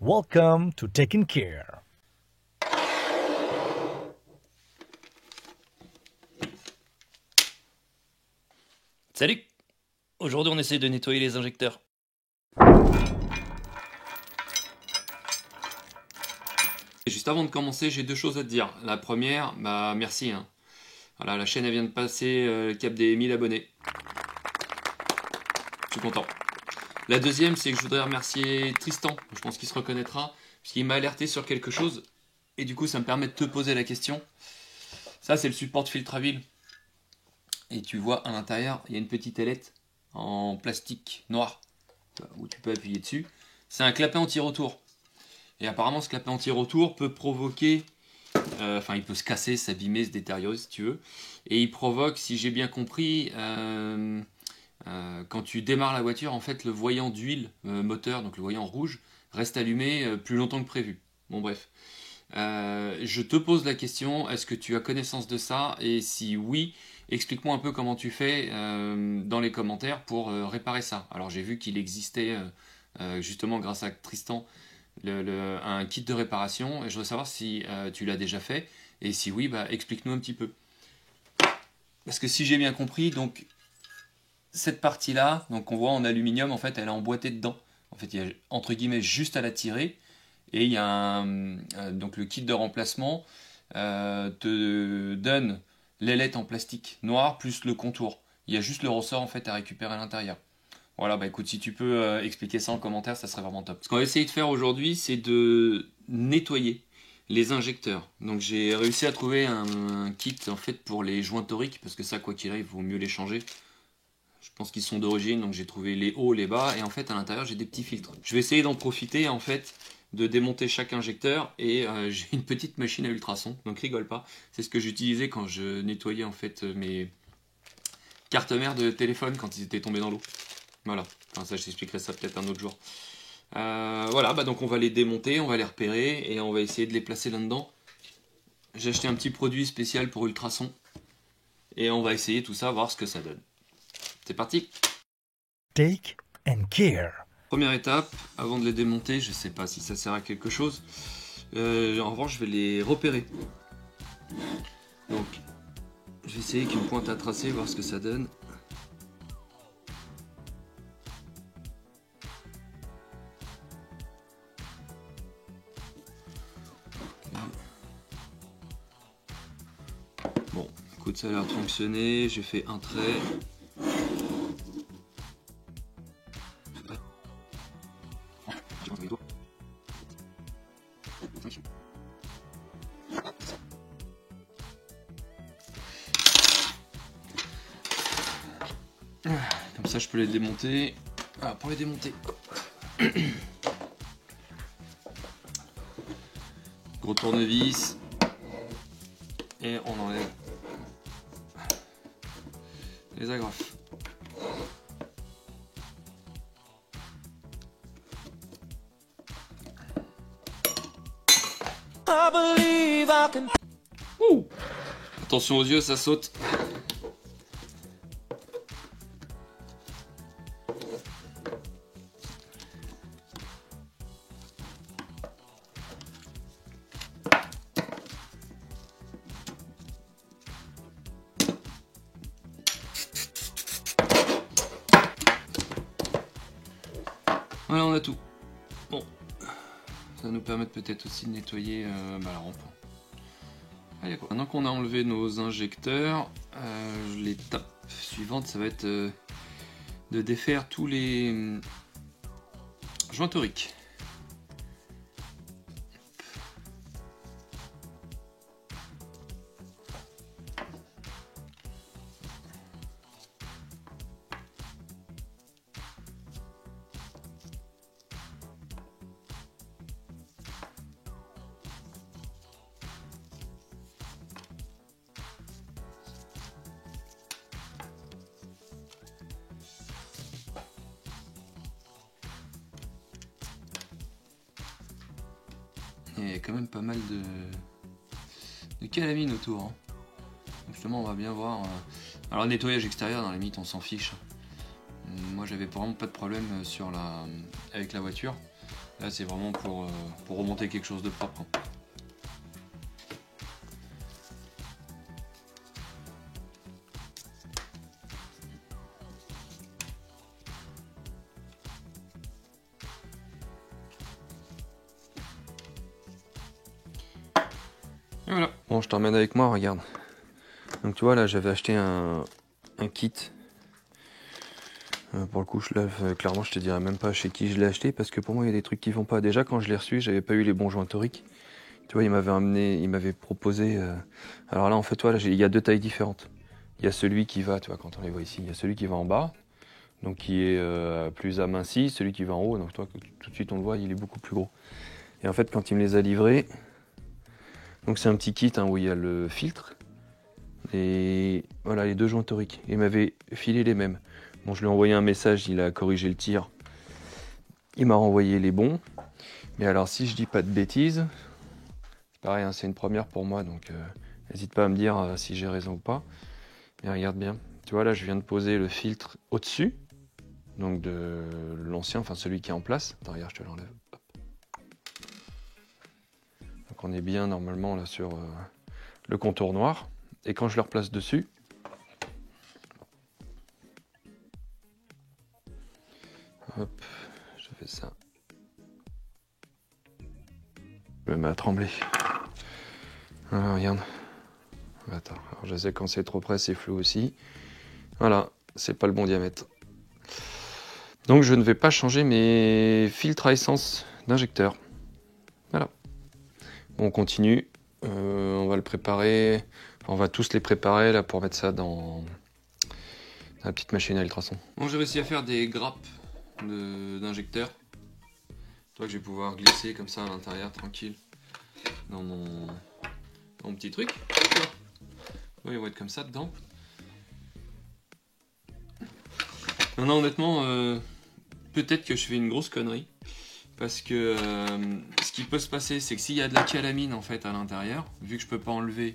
Welcome to Taking Care. Salut! Aujourd'hui on essaye de nettoyer les injecteurs. Et juste avant de commencer, j'ai deux choses à te dire. La première, merci. Voilà, la chaîne elle vient de passer le cap des 1000 abonnés. Je suis content. La deuxième, c'est que je voudrais remercier Tristan. Je pense qu'il se reconnaîtra, puisqu'il m'a alerté sur quelque chose. Et du coup, ça me permet de te poser la question. Ça, c'est le support de filtre à huile. Et tu vois, à l'intérieur, il y a une petite ailette en plastique noir, où tu peux appuyer dessus. C'est un clapet anti-retour. Et apparemment, ce clapet anti-retour peut provoquer... il peut se casser, s'abîmer, se détériorer si tu veux. Et il provoque, si j'ai bien compris, quand tu démarres la voiture, en fait, le voyant d'huile moteur, donc le voyant rouge, reste allumé plus longtemps que prévu. Bon, bref. Je te pose la question, est-ce que tu as connaissance de ça? Et si oui, explique-moi un peu comment tu fais dans les commentaires pour réparer ça. Alors j'ai vu qu'il existait, justement grâce à Tristan, un kit de réparation, et je voudrais savoir si tu l'as déjà fait, et si oui, explique-nous un petit peu. Parce que si j'ai bien compris, donc cette partie-là, donc qu'on voit en aluminium, en fait, elle est emboîtée dedans. En fait, il y a entre guillemets juste à la tirer. Et il y a donc le kit de remplacement te donne l'ailette en plastique noir plus le contour. Il y a juste le ressort en fait à récupérer à l'intérieur. Voilà, écoute, si tu peux expliquer ça en commentaire, ça serait vraiment top. Ce qu'on va essayer de faire aujourd'hui, c'est de nettoyer les injecteurs. Donc j'ai réussi à trouver un kit en fait pour les joints toriques, parce que ça, quoi qu'il arrive, il vaut mieux les changer. Je pense qu'ils sont d'origine, donc j'ai trouvé les hauts, les bas, et en fait à l'intérieur j'ai des petits filtres. Je vais essayer d'en profiter en fait, de démonter chaque injecteur, et j'ai une petite machine à ultrasons, donc rigole pas. C'est ce que j'utilisais quand je nettoyais en fait mes cartes mères de téléphone quand ils étaient tombés dans l'eau. Voilà, enfin ça je t'expliquerai ça peut-être un autre jour. Voilà, donc on va les démonter, on va les repérer, et on va essayer de les placer là-dedans. J'ai acheté un petit produit spécial pour ultrasons, et on va essayer tout ça, voir ce que ça donne. C'est parti! Take and care. Première étape, avant de les démonter, je sais pas si ça sert à quelque chose. En revanche, je vais les repérer. Donc, je vais essayer avec une pointe à tracer, voir ce que ça donne. Bon, écoute, ça a l'air de fonctionner. J'ai fait un trait. Comme ça, je peux les démonter. Ah, pour les démonter. Gros tournevis. Et on enlève les agrafes. Ouh. Attention aux yeux, ça saute. Voilà, on a tout. Bon, ça va nous permettre peut-être aussi de nettoyer la rampe. Allez, quoi. Maintenant qu'on a enlevé nos injecteurs, l'étape suivante, ça va être de défaire tous les joints toriques. Il y a quand même pas mal de calamine autour. Hein. Justement, on va bien voir. Alors, le nettoyage extérieur, dans la limite, on s'en fiche. Moi, j'avais vraiment pas de problème avec la voiture. Là, c'est vraiment pour remonter quelque chose de propre. Hein. Et voilà. Bon, je t'emmène avec moi, regarde. Donc tu vois, là, j'avais acheté un kit. Pour le coup, là, clairement, je te dirais même pas chez qui je l'ai acheté, parce que pour moi, il y a des trucs qui vont pas. Déjà, quand je l'ai reçu, j'avais pas eu les bons joints toriques. Tu vois, il m'avait proposé. Alors là, en fait, toi, là, il y a deux tailles différentes. Il y a celui qui va, tu vois, quand on les voit ici, il y a celui qui va en bas, donc qui est plus aminci, celui qui va en haut, donc toi, tout de suite, on le voit, il est beaucoup plus gros. Et en fait, quand il me les a livrés, donc c'est un petit kit hein, où il y a le filtre, et voilà, les deux joints toriques. Il m'avait filé les mêmes. Bon, je lui ai envoyé un message, il a corrigé le tir. Il m'a renvoyé les bons. Mais alors, si je dis pas de bêtises, c'est pareil, hein, c'est une première pour moi, donc n'hésite pas à me dire si j'ai raison ou pas. Mais regarde bien. Tu vois, là, je viens de poser le filtre au-dessus, donc de l'ancien, enfin celui qui est en place. Attends, regarde, je te l'enlève. Donc, on est bien normalement là sur le contour noir. Et quand je le replace dessus, hop, je fais ça. Je me mets à trembler. Voilà, regarde. Attends, alors je sais quand c'est trop près, c'est flou aussi. Voilà, c'est pas le bon diamètre. Donc je ne vais pas changer mes filtres à essence d'injecteur. Voilà. Bon, on continue. On va le préparer. Enfin, on va tous les préparer là pour mettre ça dans la petite machine à ultrasons. Bon, j'ai réussi à faire des grappes d'injecteurs. Toi que je vais pouvoir glisser comme ça à l'intérieur, tranquille, dans mon petit truc. Oui, ils vont être comme ça dedans. Non, honnêtement, peut-être que je fais une grosse connerie. Parce que ce qui peut se passer, c'est que s'il y a de la calamine en fait à l'intérieur, vu que je peux pas enlever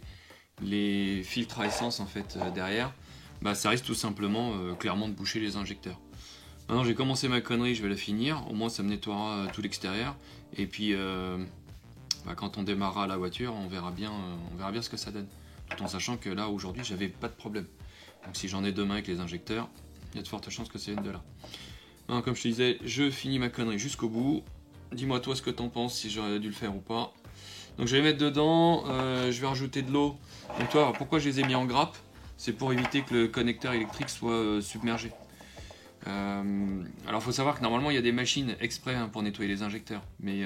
les filtres à essence en fait derrière, bah ça risque tout simplement clairement de boucher les injecteurs. Maintenant j'ai commencé ma connerie, je vais la finir, au moins ça me nettoiera tout l'extérieur, et puis bah, quand on démarrera la voiture, on verra bien ce que ça donne. Tout en sachant que là aujourd'hui j'avais pas de problème. Donc si j'en ai demain avec les injecteurs, il y a de fortes chances que ça vienne de là. Non, comme je te disais, je finis ma connerie jusqu'au bout. Dis-moi toi ce que t'en penses, si j'aurais dû le faire ou pas. Donc je vais mettre dedans, je vais rajouter de l'eau. Donc toi, pourquoi je les ai mis en grappe? C'est pour éviter que le connecteur électrique soit submergé. Alors il faut savoir que normalement il y a des machines exprès hein, pour nettoyer les injecteurs. Mais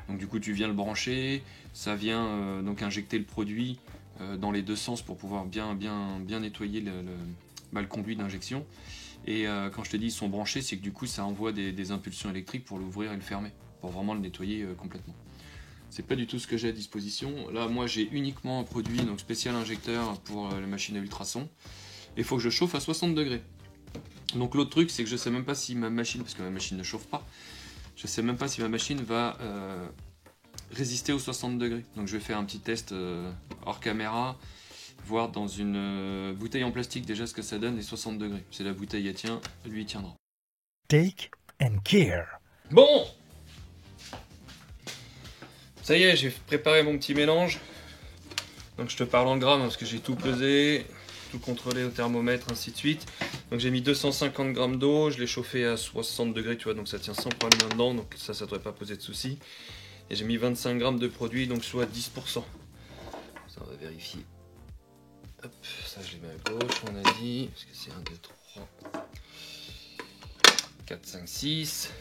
donc du coup tu viens le brancher, ça vient donc injecter le produit dans les deux sens pour pouvoir bien nettoyer le conduit d'injection. Et quand je te dis ils sont branchés, c'est que du coup ça envoie des impulsions électriques pour l'ouvrir et le fermer, pour vraiment le nettoyer complètement. C'est pas du tout ce que j'ai à disposition. Là moi j'ai uniquement un produit donc spécial injecteur pour la machine à ultrasons. Et il faut que je chauffe à 60 degrés. Donc l'autre truc c'est que je sais même pas si ma machine, parce que ma machine ne chauffe pas, je sais même pas si ma machine va résister aux 60 degrés. Donc je vais faire un petit test hors caméra, voir dans une bouteille en plastique déjà ce que ça donne, les 60 degrés. Si la bouteille elle tient, lui il tiendra. Take and care. Bon, ça y est, j'ai préparé mon petit mélange. Donc je te parle en grammes parce que j'ai tout pesé, tout contrôlé au thermomètre, ainsi de suite. Donc j'ai mis 250 grammes d'eau, je l'ai chauffé à 60 degrés, tu vois, donc ça tient sans problème là-dedans, donc ça devrait pas poser de soucis. Et j'ai mis 25 grammes de produit, donc soit 10%. Ça on va vérifier. Hop, ça je les mets à gauche, on a dit, parce que c'est 1, 2, 3, 4, 5, 6.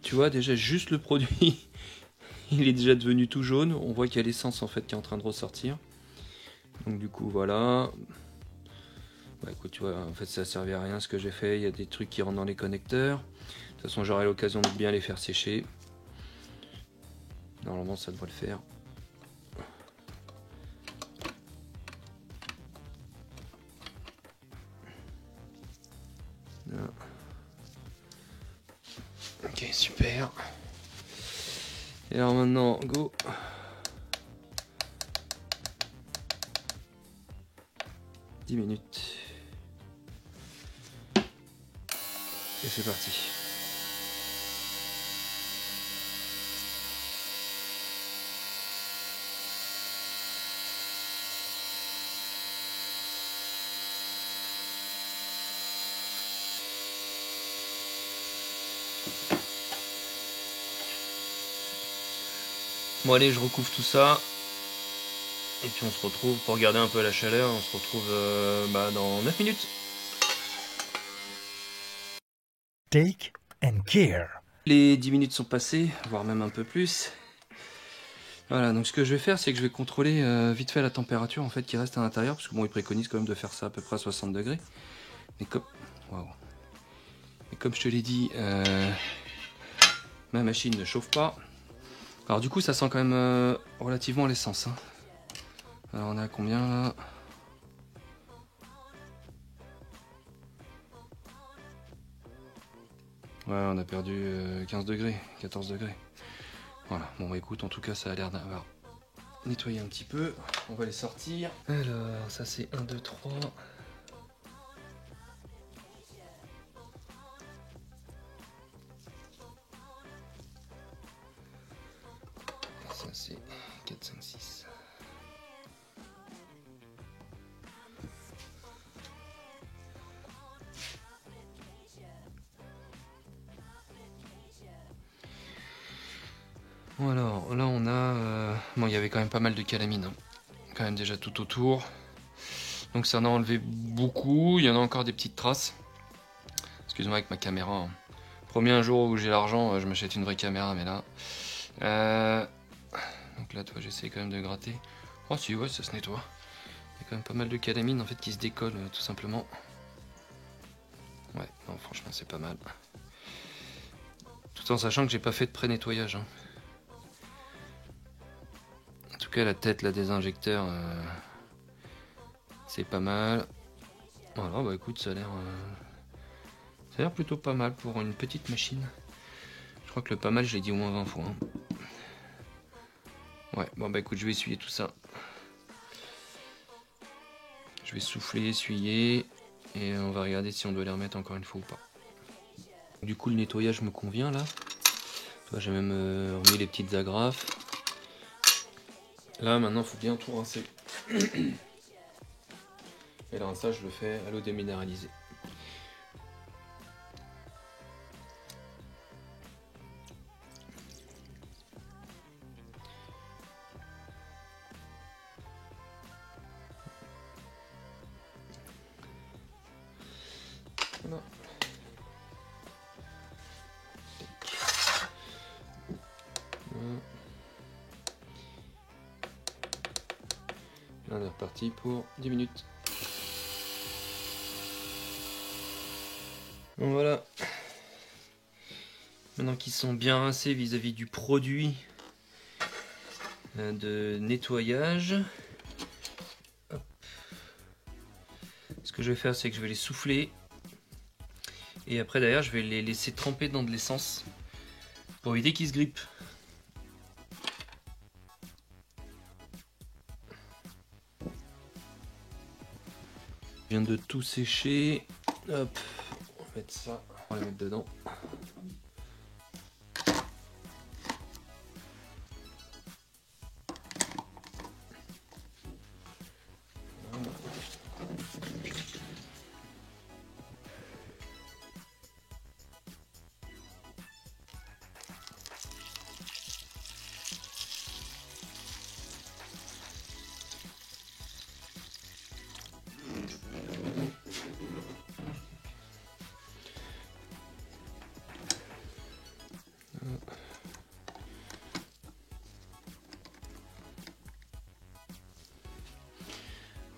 Tu vois déjà juste le produit, il est déjà devenu tout jaune. On voit qu'il y a l'essence en fait qui est en train de ressortir. Donc du coup voilà. Bah écoute, tu vois, en fait ça servait à rien ce que j'ai fait. Il y a des trucs qui rentrent dans les connecteurs. De toute façon j'aurai l'occasion de bien les faire sécher. Normalement ça devrait le faire. Là. Ok, super. Et alors maintenant, go. « 10 minutes. Et c'est parti. Bon allez, je recouvre tout ça. Et puis on se retrouve pour garder un peu la chaleur. On se retrouve dans 9 minutes. Take and care. Les 10 minutes sont passées, voire même un peu plus. Voilà, donc ce que je vais faire, c'est que je vais contrôler vite fait la température en fait qui reste à l'intérieur. Parce que bon, ils préconisent quand même de faire ça à peu près à 60 degrés. Mais comme... Waouh. Et comme je te l'ai dit, ma machine ne chauffe pas. Alors du coup, ça sent quand même relativement l'essence. Hein. Alors on est à combien là? Ouais, on a perdu 15 degrés, 14 degrés. Voilà, bon bah écoute, en tout cas ça a l'air d'avoir nettoyé un petit peu. On va les sortir. Alors, ça c'est 1, 2, 3. Ça c'est 4, 5, 6. Bon alors, là on a... Bon, il y avait quand même pas mal de calamine. Hein. Quand même déjà tout autour. Donc ça en a enlevé beaucoup. Il y en a encore des petites traces. Excuse-moi avec ma caméra. Hein. Promis un jour où j'ai l'argent, je m'achète une vraie caméra, mais là... Donc là, toi, j'essaie quand même de gratter. Oh si, ouais, ça se nettoie. Il y a quand même pas mal de calamine en fait qui se décolle tout simplement. Ouais, non, franchement, c'est pas mal. Tout en sachant que j'ai pas fait de pré-nettoyage. Hein. En tout cas, la tête là, des injecteurs, c'est pas mal. Voilà, bah écoute, ça a l'air plutôt pas mal pour une petite machine. Je crois que le pas mal, je l'ai dit au moins 20 fois. Hein. Ouais, bon bah écoute, je vais essuyer tout ça. Je vais souffler, essuyer, et on va regarder si on doit les remettre encore une fois ou pas. Du coup, le nettoyage me convient là. Toi, j'ai même remis les petites agrafes. Là, maintenant, il faut bien tout rincer. Et le rinçage, je le fais à l'eau déminéralisée. Voilà. Là, on est reparti pour 10 minutes. Bon, voilà. Maintenant qu'ils sont bien rincés vis-à-vis du produit de nettoyage, hop. Ce que je vais faire, c'est que je vais les souffler. Et après, derrière, je vais les laisser tremper dans de l'essence pour éviter qu'ils se grippent. Je viens de tout sécher. Hop, on va mettre ça, on va les mettre dedans.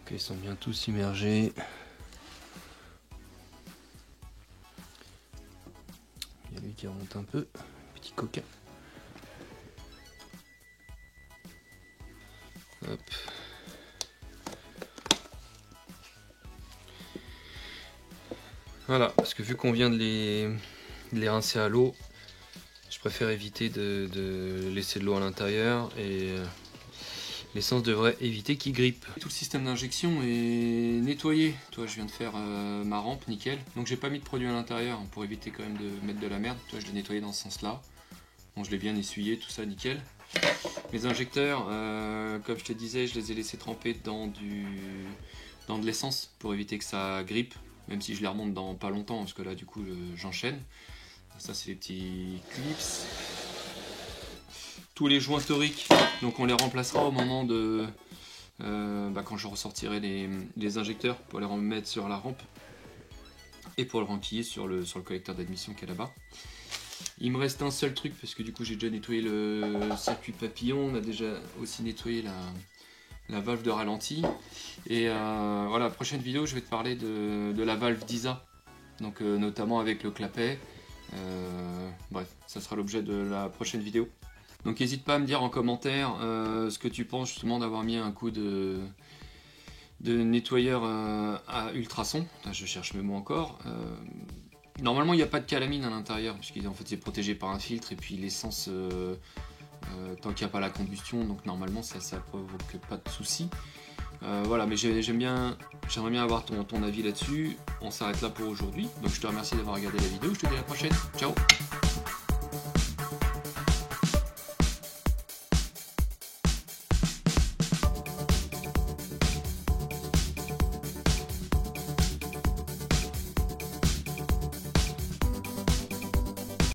Ok, ils sont bien tous immergés. Il y a lui qui remonte un peu, petit coquin. Hop. Voilà, parce que vu qu'on vient de les rincer à l'eau, je préfère éviter de laisser de l'eau à l'intérieur et l'essence devrait éviter qu'il grippe. Tout le système d'injection est nettoyé. Toi, je viens de faire ma rampe, nickel. Donc j'ai pas mis de produit à l'intérieur pour éviter quand même de mettre de la merde. Toi, je l'ai nettoyé dans ce sens-là. Bon, je l'ai bien essuyé, tout ça, nickel. Mes injecteurs, comme je te disais, je les ai laissés tremper dans de l'essence pour éviter que ça grippe. Même si je les remonte dans pas longtemps, parce que là, du coup, j'enchaîne. Ça, c'est les petits clips. Tous les joints toriques, donc on les remplacera au moment de quand je ressortirai les injecteurs pour les remettre sur la rampe et pour le renquiller sur le collecteur d'admission qui est là-bas. Il me reste un seul truc parce que du coup j'ai déjà nettoyé le circuit papillon, on a déjà aussi nettoyé la valve de ralenti et voilà, la prochaine vidéo je vais te parler de la valve d'ISA, donc notamment avec le clapet. Bref, ça sera l'objet de la prochaine vidéo. Donc n'hésite pas à me dire en commentaire ce que tu penses justement d'avoir mis un coup de nettoyeur à ultrasons. Là, je cherche mes mots encore. Normalement il n'y a pas de calamine à l'intérieur, puisqu'en fait c'est protégé par un filtre et puis l'essence, tant qu'il n'y a pas la combustion, donc normalement ça provoque pas de soucis. Voilà, mais j'aimerais bien avoir ton avis là-dessus. On s'arrête là pour aujourd'hui. Donc je te remercie d'avoir regardé la vidéo, je te dis à la prochaine. Ciao!